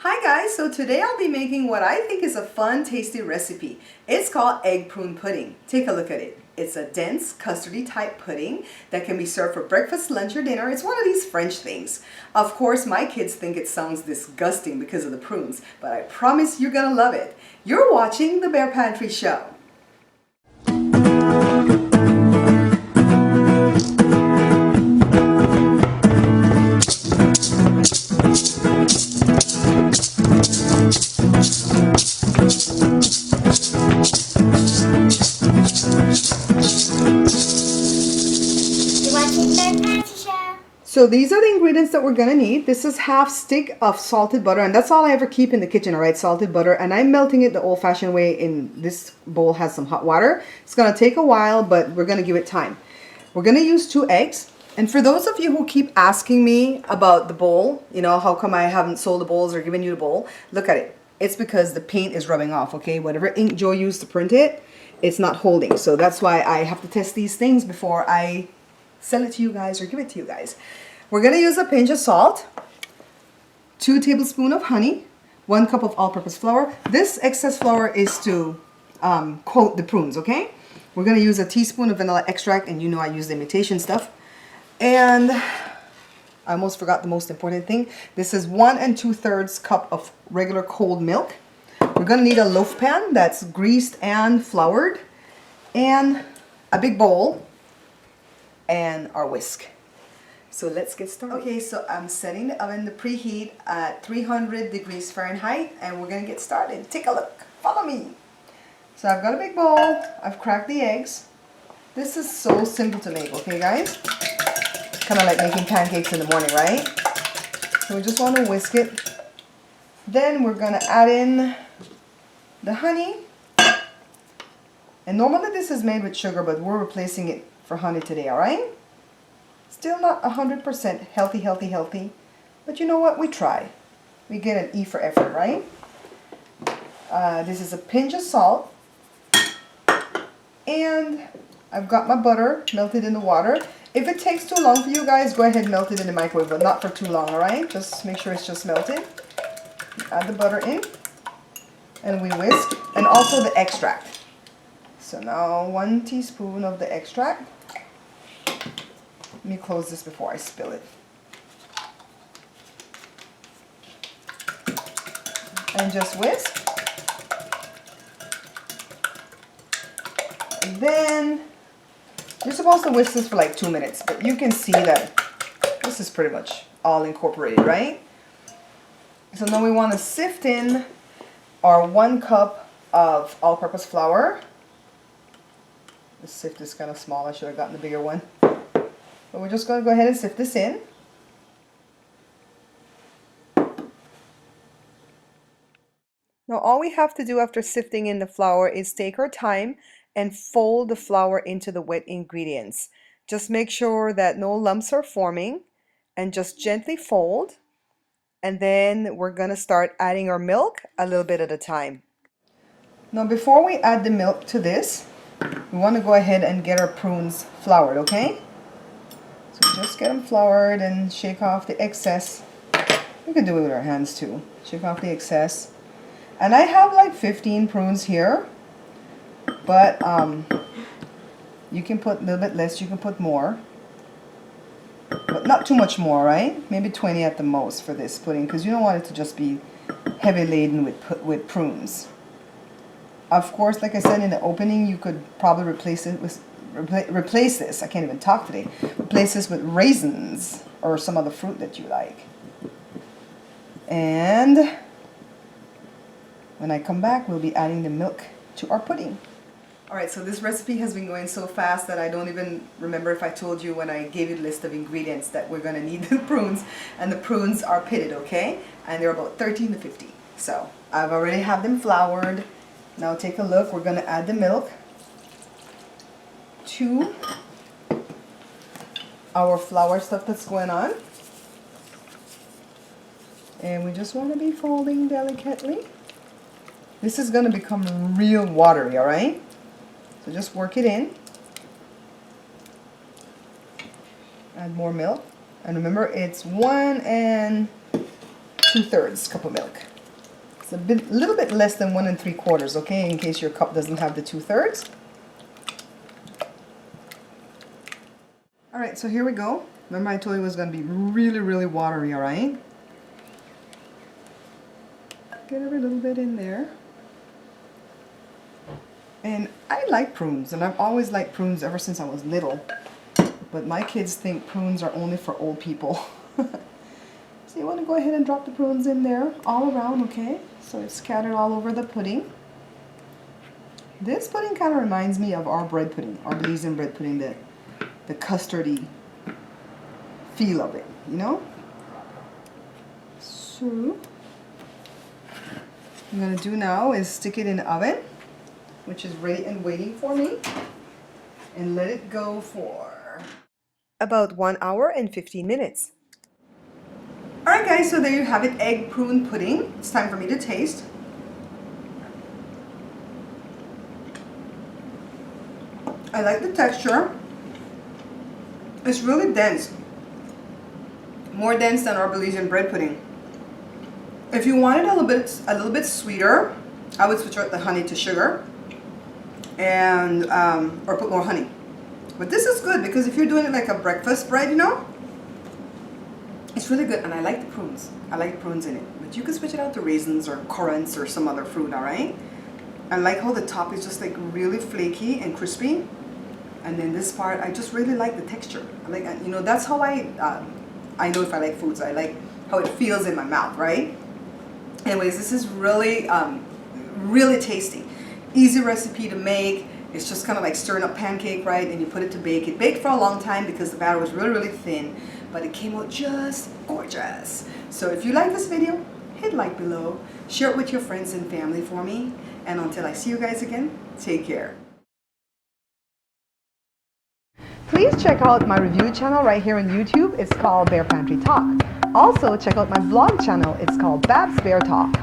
Hi guys, so today I'll be making what I think is a fun, tasty recipe. It's called egg prune pudding. Take a look at it. It's a dense, custardy type pudding that can be served for breakfast, lunch, or dinner. It's one of these French things. Of course, my kids think it sounds disgusting because of the prunes, but I promise you're gonna love it. You're watching The Bear Pantry Show. So these are the ingredients that we're gonna need. This is half stick of salted butter, and that's all I ever keep in the kitchen, all right? Salted butter, and I'm melting it the old-fashioned way. In this bowl has some hot water. It's gonna take a while, but we're gonna give it time. We're gonna use 2 eggs. And for those of you who keep asking me about the bowl, you know, how come I haven't sold the bowls or given you the bowl? Look at it. It's because the paint is rubbing off, okay? Whatever ink Joe used to print it, it's not holding. So that's why I have to test these things before I sell it to you guys or give it to you guys. We're going to use a pinch of salt, 2 tablespoons of honey, 1 cup of all-purpose flour. This excess flour is to coat the prunes, okay? We're going to use a teaspoon of vanilla extract, and you know I use the imitation stuff. And I almost forgot the most important thing. This is 1 2/3 cup of regular cold milk. We're going to need a loaf pan that's greased and floured, and a big bowl, and our whisk. So let's get started. Okay, so I'm setting the oven to preheat at 300 degrees Fahrenheit, and we're gonna get started. Take a look, follow me. So I've got a big bowl, I've cracked the eggs. This is so simple to make, okay guys? Kind of like making pancakes in the morning, right? So we just want to whisk it. Then we're gonna add in the honey. And normally this is made with sugar, but we're replacing it for honey today, all right? Still not 100% healthy, but you know what? We try. We get an E for effort, right? This is a pinch of salt, and I've got my butter melted in the water. If it takes too long for you guys, go ahead and melt it in the microwave, but not for too long, all right? Just make sure it's just melted. Add the butter in, and we whisk, and also the extract. So now 1 teaspoon of the extract. Let me close this before I spill it. And just whisk. And then you're supposed to whisk this for like 2 minutes, but you can see that this is pretty much all incorporated, right? So now we want to sift in our 1 cup of all-purpose flour. The sift is kind of small. I should have gotten the bigger one. But we're just going to go ahead and sift this in. Now all we have to do after sifting in the flour is take our time and fold the flour into the wet ingredients. Just make sure that no lumps are forming, and just gently fold. And then we're going to start adding our milk a little bit at a time. Now before we add the milk to this, we want to go ahead and get our prunes floured, okay? So just get them floured and shake off the excess. We can do it with our hands too. Shake off the excess. And I have like 15 prunes here, but you can put a little bit less, you can put more, but not too much more, right? Maybe 20 at the most for this pudding, because you don't want it to just be heavy laden with prunes. Of course, like I said in the opening, you could probably replace it with replace this, I can't even talk today, replace this with raisins or some other fruit that you like. And when I come back, we'll be adding the milk to our pudding. Alright, so this recipe has been going so fast that I don't even remember if I told you when I gave you the list of ingredients that we're going to need the prunes. And the prunes are pitted, okay? And they're about 13 to 50. So I've already have them floured. Now take a look, we're going to add the milk to our flour stuff that's going on, and we just want to be folding delicately. This is going to become real watery, all right? So just work it in. Add more milk, and remember it's 1 2/3 cup of milk. It's a little bit less than 1 3/4, okay, in case your cup doesn't have the 2/3. All right, so here we go. Remember I told you it was going to be really, really watery, all right? Get every little bit in there. And I like prunes, and I've always liked prunes ever since I was little. But my kids think prunes are only for old people. So you want to go ahead and drop the prunes in there all around, okay? So it's scattered all over the pudding. This pudding kind of reminds me of our bread pudding, our Belizean bread pudding, the custardy feel of it, you know? So what I'm going to do now is stick it in the oven, which is ready and waiting for me, and let it go for about 1 hour and 15 minutes. Alright guys, so there you have it, egg prune pudding. It's time for me to taste. I like the texture. It's really dense. More dense than our Belizean bread pudding. If you want it a little bit sweeter, I would switch out the honey to sugar. And or put more honey. But this is good because if you're doing it like a breakfast bread, you know, it's really good. And I like the prunes. I like prunes in it. But you can switch it out to raisins or currants or some other fruit, all right? I like how the top is just like really flaky and crispy. And then this part, I just really like the texture. I like, you know, that's how I know if I like foods. I like how it feels in my mouth, right? Anyways, this is really, really tasty. Easy recipe to make. It's just kind of like stirring up pancake, right? And you put it to bake. It baked for a long time because the batter was really, really thin, but it came out just gorgeous. So if you like this video, hit like below, share it with your friends and family for me, and until I see you guys again, take care. Please check out my review channel right here on YouTube. It's called Bear Pantry Talk. Also check out my vlog channel. It's called Babs Bear Talk.